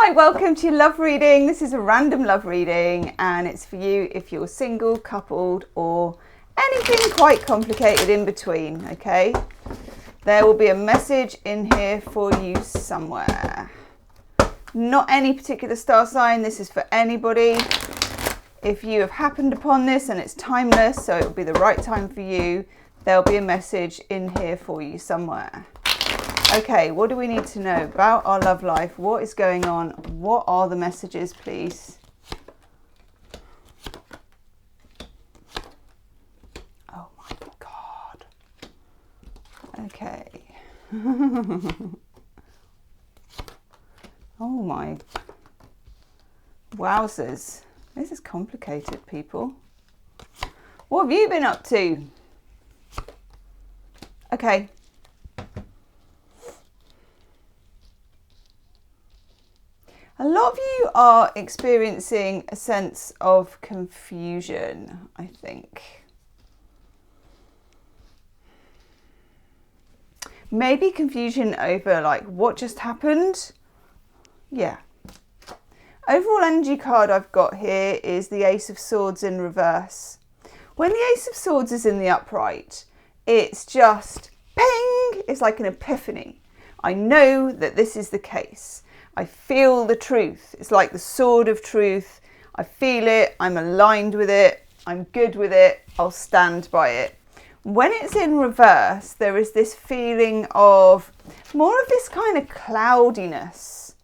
Hi, welcome to your love reading. This is a random love reading and it's for you if you're single, coupled or anything quite complicated in between, okay? There will be a message in here for you somewhere. Not any particular star sign, this is for anybody. If you have happened upon this and it's timeless, so it will be the right time for you, there'll be a message in here for you somewhere. Okay, what do we need to know about our love life? What is going on? What are the messages, please? Oh my God. Okay. Oh my. Wowzers. This is complicated, people. What have you been up to? Okay. A lot of you are experiencing a sense of confusion, I think. Maybe confusion over like what just happened. Yeah. Overall energy card I've got here is the Ace of Swords in reverse. When the Ace of Swords is in the upright, it's just ping! It's like an epiphany. I know that this is the case. I feel the truth. It's like the sword of truth. I feel it. I'm aligned with it. I'm good with it. I'll stand by it. When it's in reverse, there is this feeling of more of this kind of cloudiness.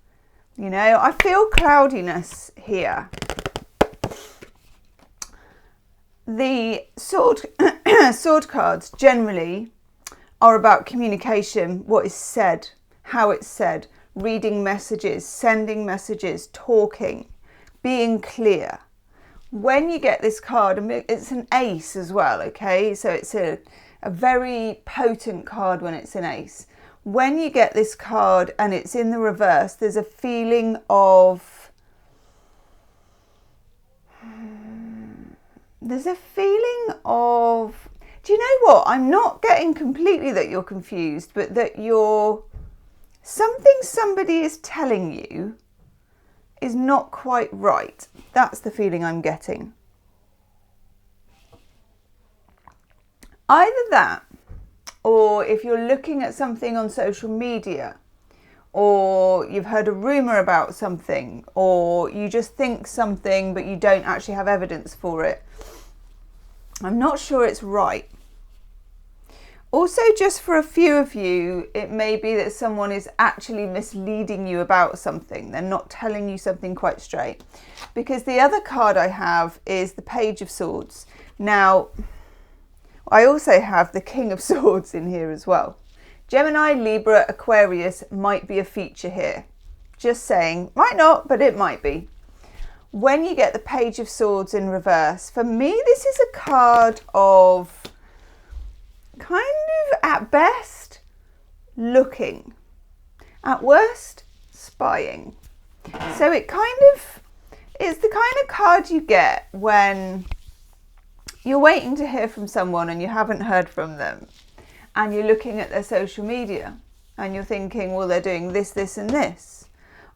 You know, I feel cloudiness here. The sword cards generally are about communication, what is said, how it's said, reading messages, sending messages, talking, being clear. When you get this card, it's an ace as well, okay? So it's a very potent card when it's an ace. When you get this card and it's in the reverse, there's a feeling of... Do you know what? I'm not getting completely that you're confused, but that you're... Something somebody is telling you is not quite right. That's the feeling I'm getting. Either that, or if you're looking at something on social media, or you've heard a rumour about something, or you just think something but you don't actually have evidence for it. I'm not sure it's right. Also, just for a few of you, it may be that someone is actually misleading you about something. They're not telling you something quite straight. Because the other card I have is the Page of Swords. Now, I also have the King of Swords in here as well. Gemini, Libra, Aquarius might be a feature here. Just saying, might not, but it might be. When you get the Page of Swords in reverse, for me, this is a card of... kind of, at best, looking. At worst, spying. So it's the kind of card you get when you're waiting to hear from someone and you haven't heard from them. And you're looking at their social media and you're thinking, well, they're doing this, this and this.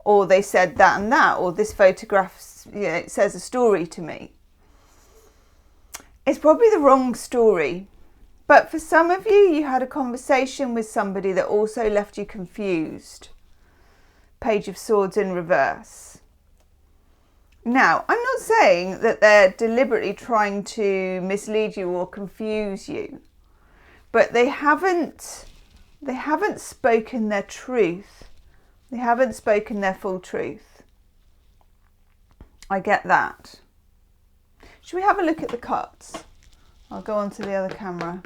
Or they said that and that. Or this photograph, it says a story to me. It's probably the wrong story. But for some of you, you had a conversation with somebody that also left you confused. Page of Swords in reverse. Now, I'm not saying that they're deliberately trying to mislead you or confuse you, but they haven't spoken their truth. They haven't spoken their full truth. I get that. Should we have a look at the cards? I'll go on to the other camera.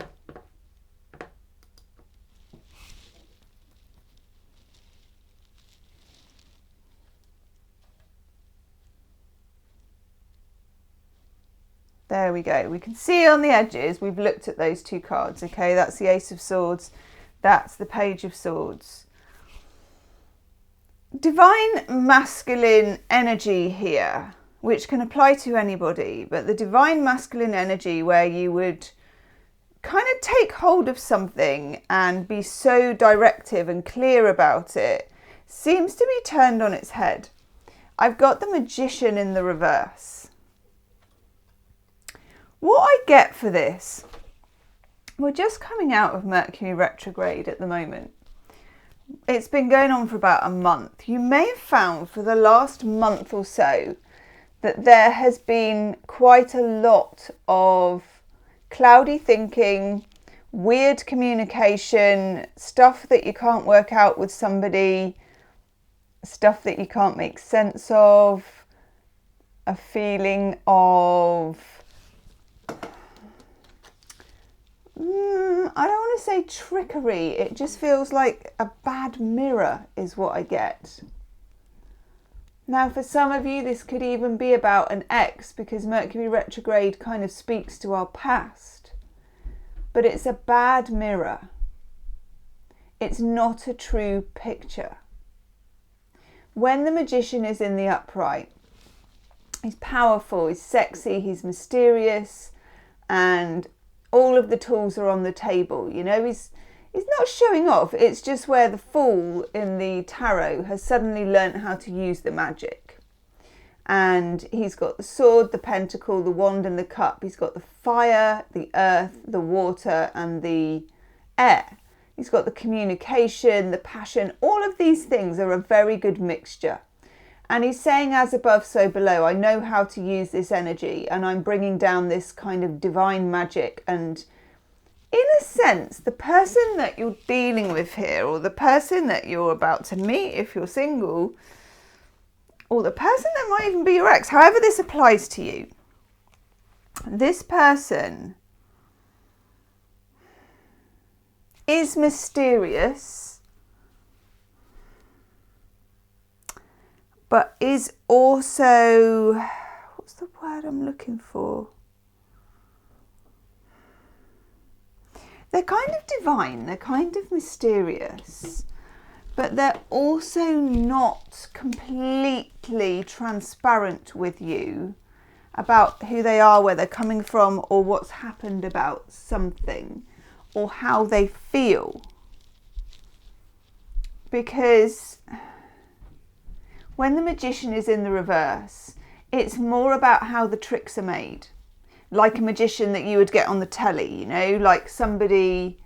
There we go. We can see on the edges, we've looked at those two cards, okay? That's the Ace of Swords. That's the Page of Swords. Divine masculine energy here, which can apply to anybody, but the divine masculine energy where you would kind of take hold of something and be so directive and clear about it seems to be turned on its head. I've got the Magician in the reverse. What I get for this, we're just coming out of Mercury retrograde at the moment. It's been going on for about a month. You may have found for the last month or so that there has been quite a lot of cloudy thinking, weird communication, stuff that you can't work out with somebody, stuff that you can't make sense of, a feeling of, I don't want to say trickery, it just feels like a bad mirror is what I get. Now for some of you this could even be about an ex, because Mercury retrograde kind of speaks to our past. But it's a bad mirror. It's not a true picture. When the Magician is in the upright, he's powerful, he's sexy, he's mysterious, and all of the tools are on the table. You know, he's not showing off. It's just where the Fool in the tarot has suddenly learnt how to use the magic. And he's got the sword, the pentacle, the wand and the cup. He's got the fire, the earth, the water and the air. He's got the communication, the passion. All of these things are a very good mixture. And he's saying, as above, so below. I know how to use this energy and I'm bringing down this kind of divine magic. And in a sense, the person that you're dealing with here, or the person that you're about to meet if you're single, or the person that might even be your ex, however this applies to you, this person is mysterious, but is also, what's the word I'm looking for? They're kind of divine, they're kind of mysterious, but they're also not completely transparent with you about who they are, where they're coming from, or what's happened about something, or how they feel. Because when the Magician is in the reverse, it's more about how the tricks are made. Like a magician that you would get on the telly, you know, like somebody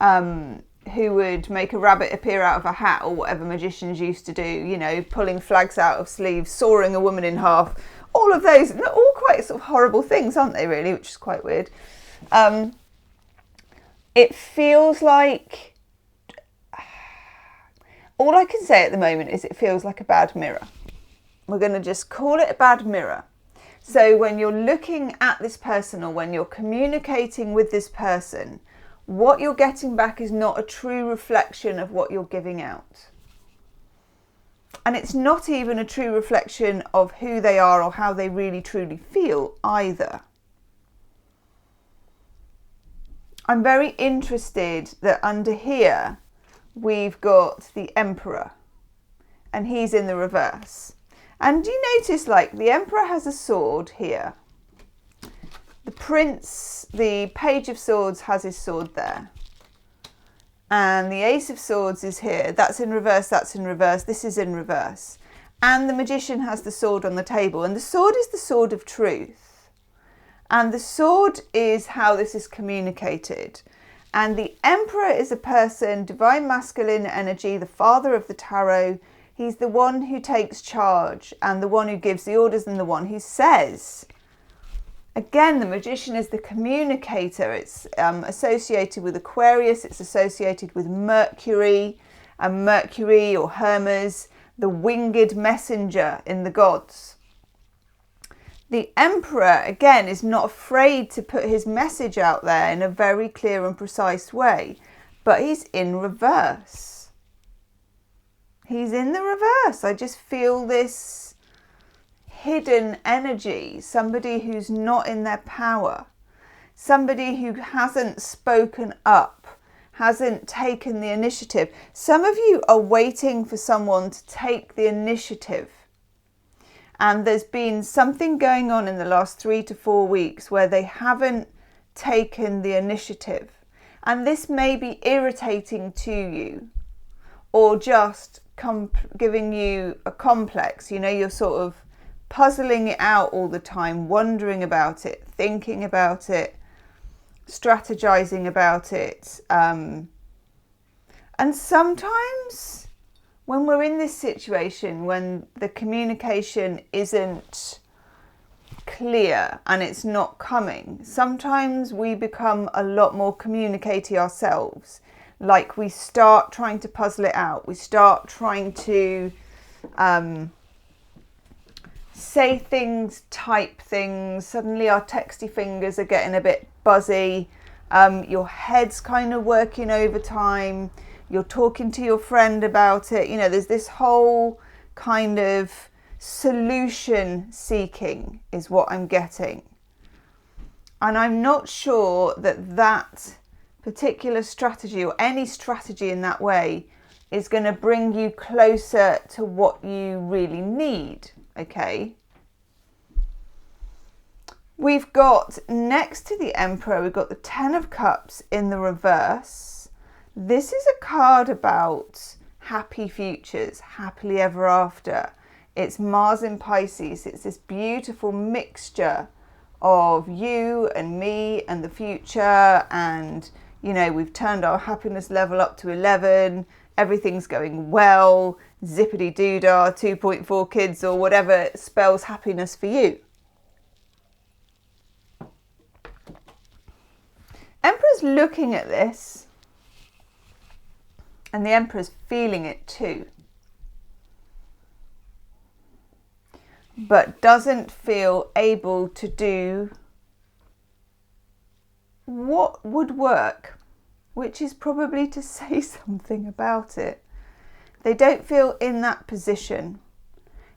who would make a rabbit appear out of a hat, or whatever magicians used to do, you know, pulling flags out of sleeves, sawing a woman in half. All of those, they're all quite sort of horrible things, aren't they, really, which is quite weird. It feels like, all I can say at the moment is it feels like a bad mirror. We're going to just call it a bad mirror. So when you're looking at this person, or when you're communicating with this person, what you're getting back is not a true reflection of what you're giving out. And it's not even a true reflection of who they are or how they really truly feel either. I'm very interested that under here we've got the Emperor, and he's in the reverse. And you notice, like, the Emperor has a sword here. The Prince, the Page of Swords, has his sword there. And the Ace of Swords is here. That's in reverse, that's in reverse, this is in reverse. And the Magician has the sword on the table. And the sword is the sword of truth. And the sword is how this is communicated. And the Emperor is a person, divine masculine energy, the father of the tarot. He's the one who takes charge and the one who gives the orders and the one who says. Again, the Magician is the communicator. It's associated with Aquarius. It's associated with Mercury, and Mercury or Hermes, the winged messenger in the gods. The Emperor, again, is not afraid to put his message out there in a very clear and precise way, but he's in reverse. He's in the reverse. I just feel this hidden energy, somebody who's not in their power, somebody who hasn't spoken up, hasn't taken the initiative. Some of you are waiting for someone to take the initiative. And there's been something going on in the last 3 to 4 weeks where they haven't taken the initiative. And this may be irritating to you. or just giving you a complex. You know, you're sort of puzzling it out all the time, wondering about it, thinking about it, strategizing about it. And sometimes when we're in this situation, when the communication isn't clear and it's not coming, sometimes we become a lot more communicatey ourselves. Like we start trying to puzzle it out. We start trying to say things, type things. Suddenly our texty fingers are getting a bit buzzy. Your head's kind of working overtime. You're talking to your friend about it. You know, there's this whole kind of solution seeking is what I'm getting. And I'm not sure that particular strategy or any strategy in that way is going to bring you closer to what you really need. Okay. We've got next to the Emperor, we've got the Ten of Cups in the reverse. This is a card about happy futures, happily ever after. It's Mars in Pisces. It's this beautiful mixture of you and me and the future. And, you know, we've turned our happiness level up to 11. Everything's going well. Zippity doodah, 2.4 kids or whatever spells happiness for you. Emperor's looking at this, and the Emperor's feeling it too, but doesn't feel able to do what would work, which is probably to say something about it. They don't feel in that position.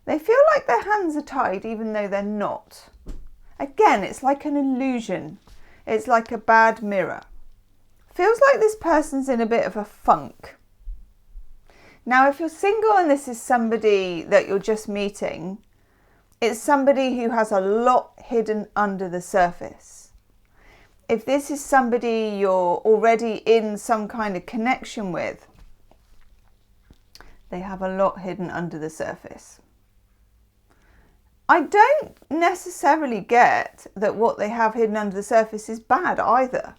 They feel like their hands are tied even though they're not. Again, it's like an illusion. It's like a bad mirror. Feels like this person's in a bit of a funk. Now, if you're single and this is somebody that you're just meeting, it's somebody who has a lot hidden under the surface. If this is somebody you're already in some kind of connection with, they have a lot hidden under the surface. I don't necessarily get that what they have hidden under the surface is bad either.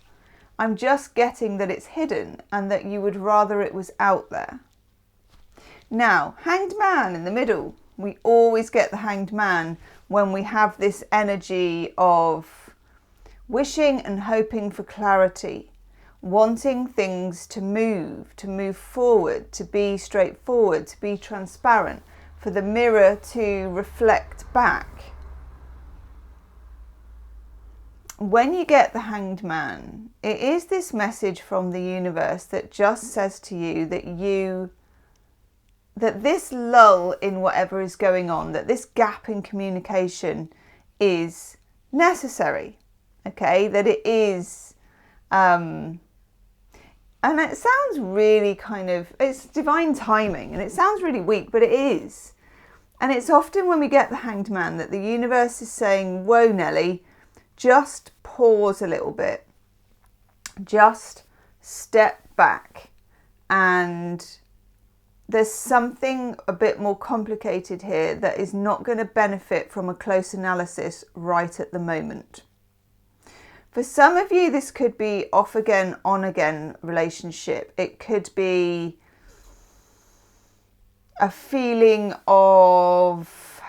I'm just getting that it's hidden and that you would rather it was out there. Now, Hanged Man in the middle. We always get the Hanged Man when we have this energy of wishing and hoping for clarity, wanting things to move forward, to be straightforward, to be transparent, for the mirror to reflect back. When you get the Hanged Man, it is this message from the universe that just says to you that this lull in whatever is going on, that this gap in communication is necessary, okay? That it is, and it sounds really it's divine timing, and it sounds really weak, but it is. And it's often when we get the Hanged Man that the universe is saying, whoa, Nelly, just pause a little bit. Just step back. And there's something a bit more complicated here that is not going to benefit from a close analysis right at the moment. For some of you, this could be off again, on again relationship. It could be a feeling of,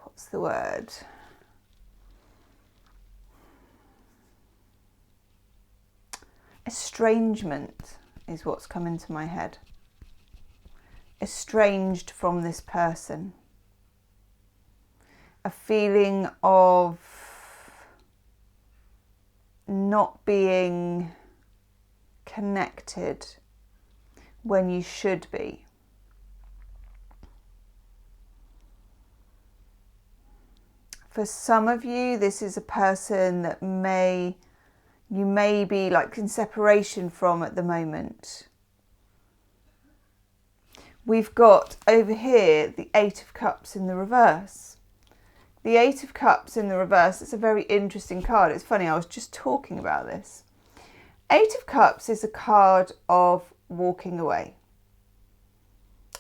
what's the word? Estrangement is what's come into my head. Estranged from this person. A feeling of not being connected when you should be. For some of you, this is a person that you may be like in separation from at the moment. We've got over here the Eight of Cups in the reverse. The Eight of Cups in the reverse, it's a very interesting card. It's funny, I was just talking about this. Eight of Cups is a card of walking away.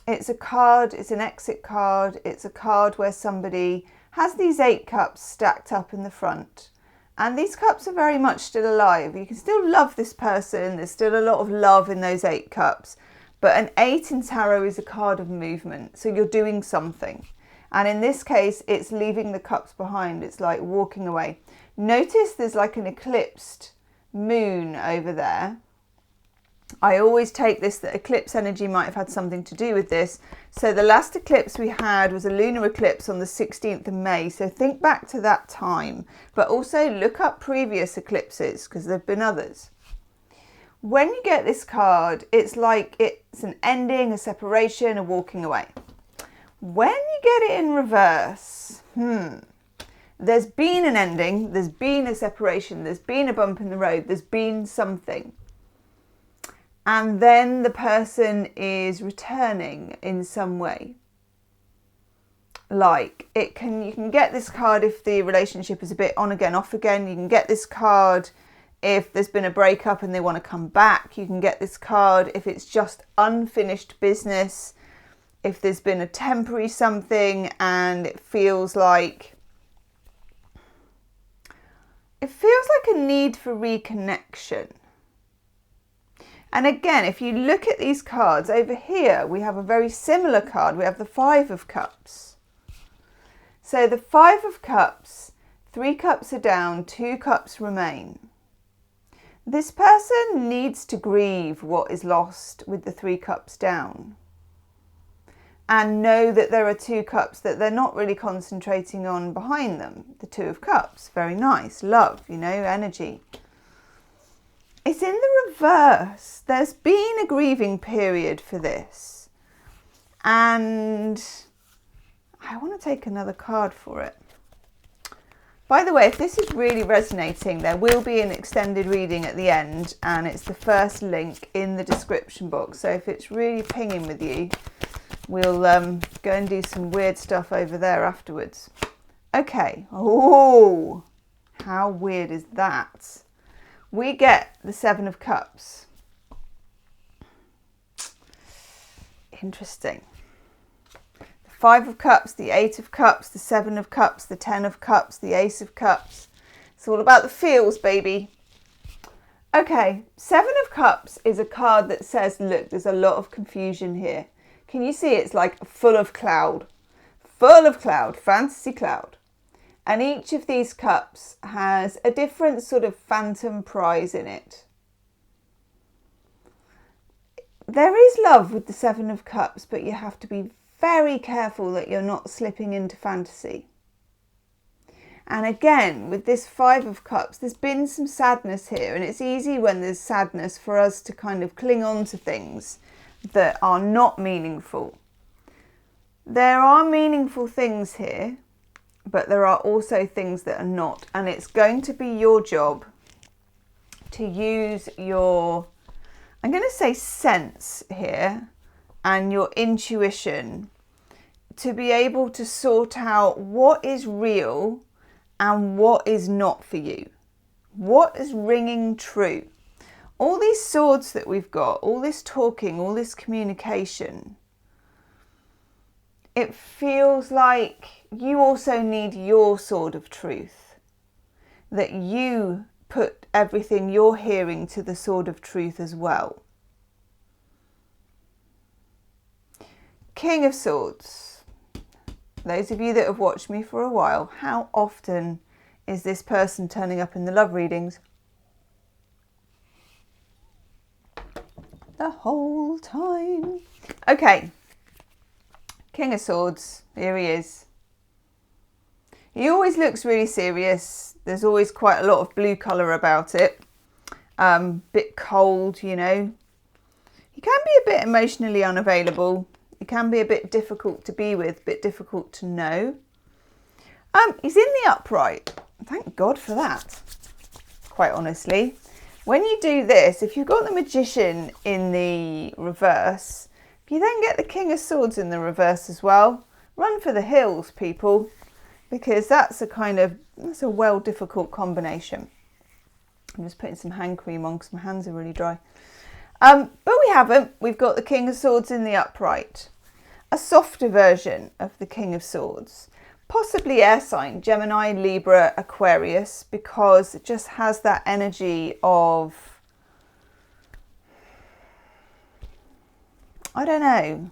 It's a card, it's an exit card. It's a card where somebody has these 8 cups stacked up in the front. And these cups are very much still alive. You can still love this person. There's still a lot of love in those 8 cups. But an 8 in tarot is a card of movement. So you're doing something. And in this case, it's leaving the cups behind. It's like walking away. Notice there's like an eclipsed moon over there. I always take this that eclipse energy might have had something to do with this. So the last eclipse we had was a lunar eclipse on the 16th of May. So think back to that time, but also look up previous eclipses because there have been others. When you get this card, it's like it's an ending, a separation, a walking away. When you get it in reverse, there's been an ending, there's been a separation, there's been a bump in the road, there's been something. And then the person is returning in some way. Like you can get this card if the relationship is a bit on again, off again. You can get this card if there's been a breakup and they want to come back. You can get this card if it's just unfinished business. If there's been a temporary something and it feels like a need for reconnection. And again, if you look at these cards over here, we have a very similar card. We have the 5 of Cups. So the 5 of Cups, 3 cups are down, 2 cups remain. This person needs to grieve what is lost with the 3 cups down. And know that there are 2 cups that they're not really concentrating on behind them. The 2 of Cups, very nice, love, energy. It's in the reverse. There's been a grieving period for this. And I want to take another card for it. By the way, if this is really resonating, there will be an extended reading at the end, and it's the first link in the description box. So if it's really pinging with you, we'll go and do some weird stuff over there afterwards. Okay. Oh, how weird is that? We get the 7 of Cups. Interesting. The 5 of Cups, the 8 of Cups, the 7 of Cups, the 10 of Cups, the Ace of Cups. It's all about the feels, baby. Okay, 7 of Cups is a card that says, look, there's a lot of confusion here. Can you see it's like full of cloud, fantasy cloud. And each of these cups has a different sort of phantom prize in it. There is love with the 7 of Cups, but you have to be very careful that you're not slipping into fantasy. And again, with this 5 of Cups, there's been some sadness here. And it's easy when there's sadness for us to kind of cling on to things that are not meaningful. There are meaningful things here, but there are also things that are not. And it's going to be your job to use your, I'm going to say sense here, and your intuition to be able to sort out what is real and what is not for you. What is ringing true? All these swords that we've got, all this talking, all this communication, it feels like you also need your sword of truth. That you put everything you're hearing to the sword of truth as well. King of Swords. Those of you that have watched me for a while, how often is this person turning up in the love readings? The whole time. Okay. King of Swords, here he is. He always looks really serious. There's always quite a lot of blue colour about it. Bit cold, you know. He can be a bit emotionally unavailable. He can be a bit difficult to be with, a bit difficult to know. He's in the upright. Thank God for that, quite honestly. When you do this, if you've got the Magician in the reverse, if you then get the King of Swords in the reverse as well, run for the hills, people, because that's a well difficult combination. I'm just putting some hand cream on because my hands are really dry. But we haven't. We've got the King of Swords in the upright. a softer version of the King of Swords. Possibly air sign, Gemini, Libra, Aquarius, because it just has that energy of, I don't know,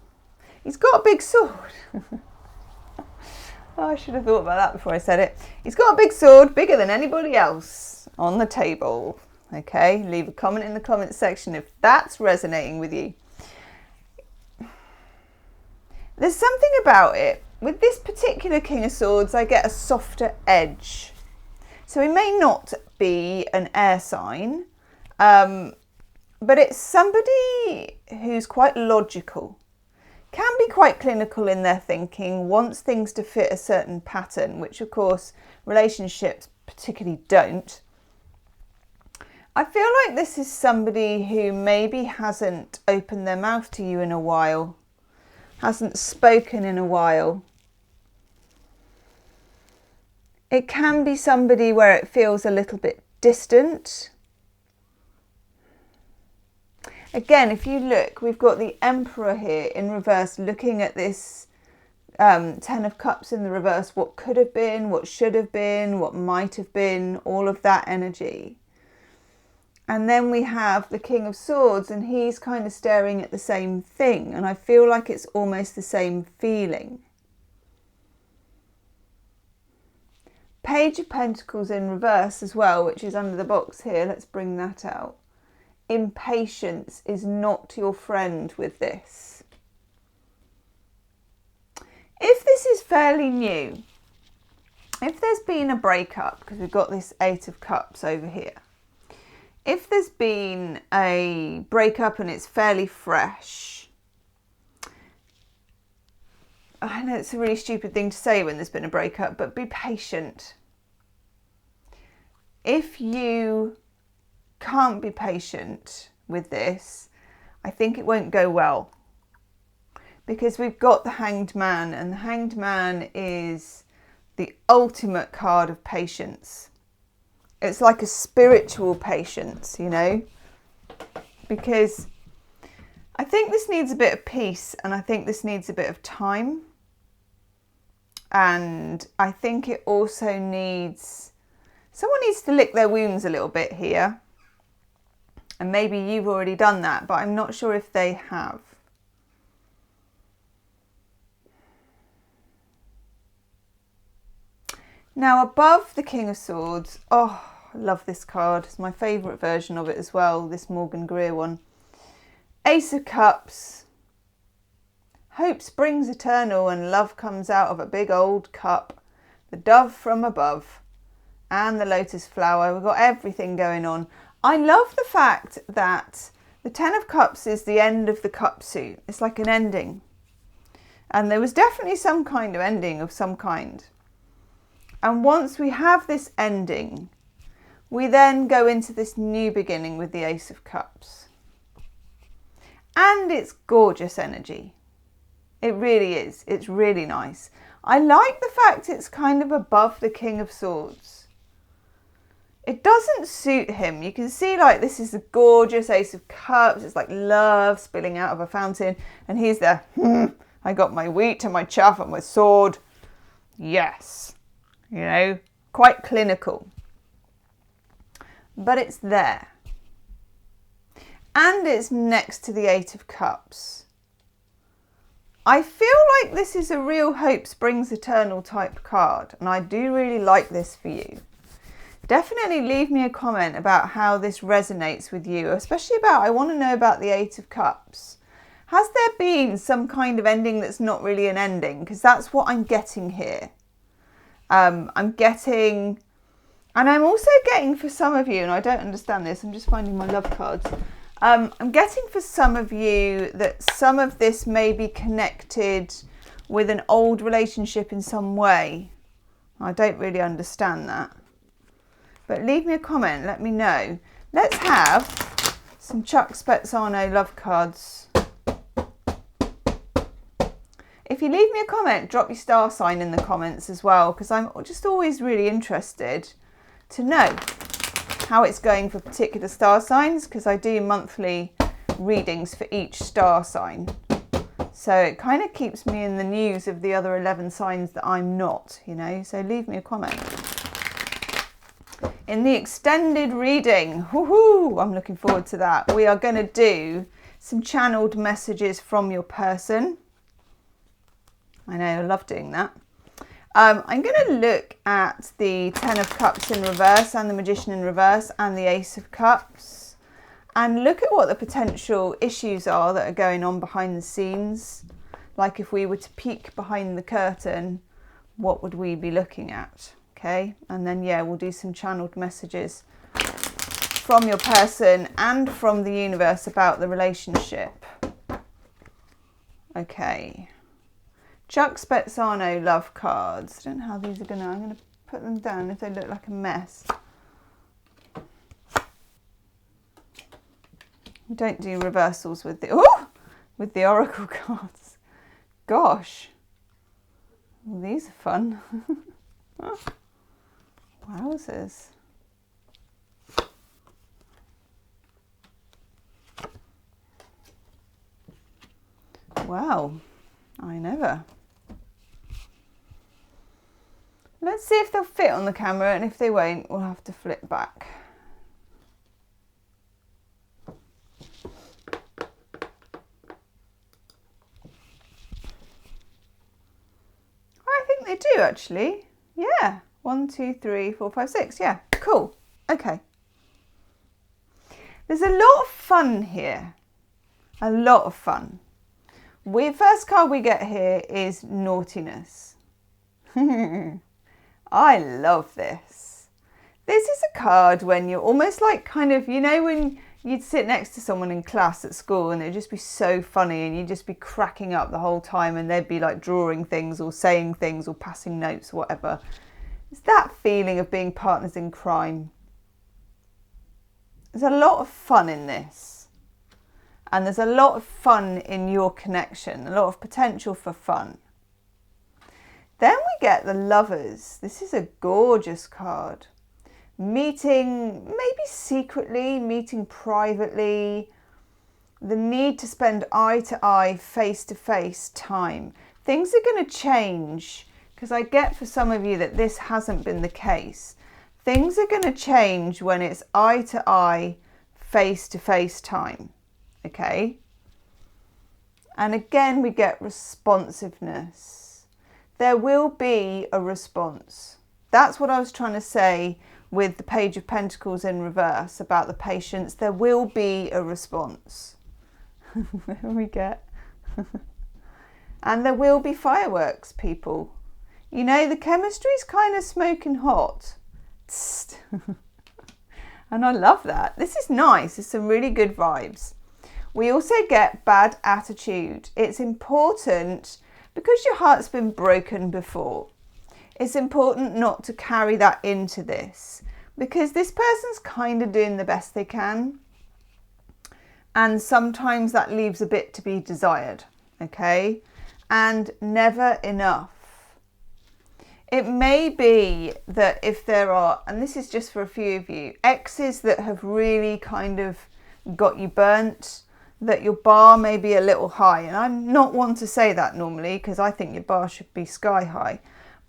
he's got a big sword. Oh, I should have thought about that before I said it. He's got a big sword, bigger than anybody else, on the table. Okay, leave a comment in the comments section if that's resonating with you. There's something about it. With this particular King of Swords, I get a softer edge. So he may not be an air sign, but it's somebody who's quite logical, can be quite clinical in their thinking, wants things to fit a certain pattern, which of course relationships particularly don't. I feel like this is somebody who maybe hasn't opened their mouth to you in a while, hasn't spoken in a while. It can be somebody where it feels a little bit distant. Again, if you look, we've got the Emperor here in reverse, looking at this Ten of Cups in the reverse, what could have been, what should have been, what might have been, all of that energy. And then we have the King of Swords, and he's kind of staring at the same thing. And I feel like it's almost the same feeling. Page of Pentacles in reverse as well, which is under the box here. Let's bring that out. Impatience is not your friend with this. If this is fairly new, if there's been a breakup, because we've got this Eight of Cups over here, if there's been a breakup and it's fairly fresh, I know it's a really stupid thing to say when there's been a breakup, but be patient. If you can't be patient with this, I think it won't go well, because we've got the Hanged Man, and the Hanged Man is the ultimate card of patience. It's like a spiritual patience, you know, because I think this needs a bit of peace, and I think this needs a bit of time, and I think it also needs, someone needs to lick their wounds a little bit here. And maybe you've already done that, but I'm not sure if they have. Now above the King of Swords, oh, I love this card. It's my favourite version of it as well, this Morgan Greer one. Ace of Cups. Hope springs eternal and love comes out of a big old cup. The dove from above and the lotus flower. We've got everything going on. I love the fact that the Ten of Cups is the end of the cup suit. It's like an ending. And there was definitely some kind of ending of some kind. And once we have this ending, we then go into this new beginning with the Ace of Cups. And it's gorgeous energy. It really is. It's really nice. I like the fact it's kind of above the King of Swords. It doesn't suit him. You can see like this is a gorgeous Ace of Cups. It's like love spilling out of a fountain. And he's there. I got my wheat and my chaff and my sword. Yes. You know, quite clinical. But it's there. And it's next to the Eight of Cups. I feel like this is a real hope springs eternal type card. And I do really like this for you. Definitely leave me a comment about how this resonates with you, especially about, I want to know about the Eight of Cups. Has there been some kind of ending that's not really an ending? Because that's what I'm getting here. I'm getting, and I'm also getting for some of you, and I don't understand this, I'm just finding my love cards. I'm getting for some of you that some of this may be connected with an old relationship in some way. I don't really understand that. But leave me a comment, let me know. Let's have some Chuck Spezzano love cards. If you leave me a comment, drop your star sign in the comments as well, because I'm just always really interested to know how it's going for particular star signs, because I do monthly readings for each star sign. So it kind of keeps me in the news of the other 11 signs that I'm not, you know, so leave me a comment. In the extended reading, woohoo, I'm looking forward to that. We are going to do some channeled messages from your person. I know, I love doing that. I'm going to look at the Ten of Cups in reverse and the Magician in reverse and the Ace of Cups and look at what the potential issues are that are going on behind the scenes. Like if we were to peek behind the curtain, what would we be looking at? Okay, and then yeah, we'll do some channeled messages from your person and from the universe about the relationship. Okay. Chuck Spezzano love cards. I don't know how these are I'm going to put them down if they look like a mess. We don't do reversals with the oracle cards. Gosh. Well, these are fun. Wowzers. Wow. I never. Let's see if they'll fit on the camera, and if they won't, we'll have to flip back. I think they do actually. Yeah. 1, 2, 3, 4, 5, 6. Yeah. Cool. Okay. There's a lot of fun here. A lot of fun. First card we get here is naughtiness. I love this. This is a card when you're almost like kind of, you know, when you'd sit next to someone in class at school and it'd just be so funny and you'd just be cracking up the whole time and they'd be like drawing things or saying things or passing notes or whatever. It's that feeling of being partners in crime. There's a lot of fun in this. And there's a lot of fun in your connection, a lot of potential for fun. Then we get the Lovers. This is a gorgeous card. Meeting, maybe secretly, meeting privately. The need to spend eye-to-eye, face-to-face time. Things are going to change, because I get for some of you that this hasn't been the case. Things are going to change when it's eye-to-eye, face-to-face time. Okay? And again, we get responsiveness. There will be a response. That's what I was trying to say with the Page of Pentacles in reverse about the patience. There will be a response. There we get. And there will be fireworks, people. You know, the chemistry's kind of smoking hot. And I love that. This is nice. It's some really good vibes. We also get bad attitude. It's important because your heart's been broken before. It's important not to carry that into this because this person's kind of doing the best they can. And sometimes that leaves a bit to be desired, okay? And never enough. It may be that if there are, and this is just for a few of you, exes that have really kind of got you burnt, that your bar may be a little high. And I'm not one to say that normally because I think your bar should be sky high.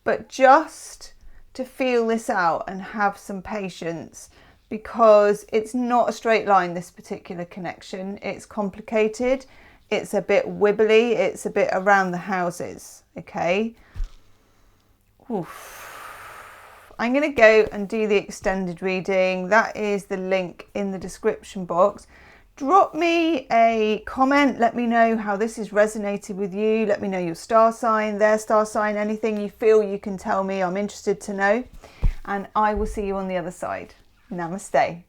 But just to feel this out and have some patience because it's not a straight line, this particular connection. It's complicated. It's a bit wibbly. It's a bit around the houses. Okay. Oof. I'm going to go and do the extended reading. That is the link in the description box. Drop me a comment. Let me know how this has resonated with you. Let me know your star sign, their star sign, anything you feel you can tell me. I'm interested to know. And I will see you on the other side. Namaste.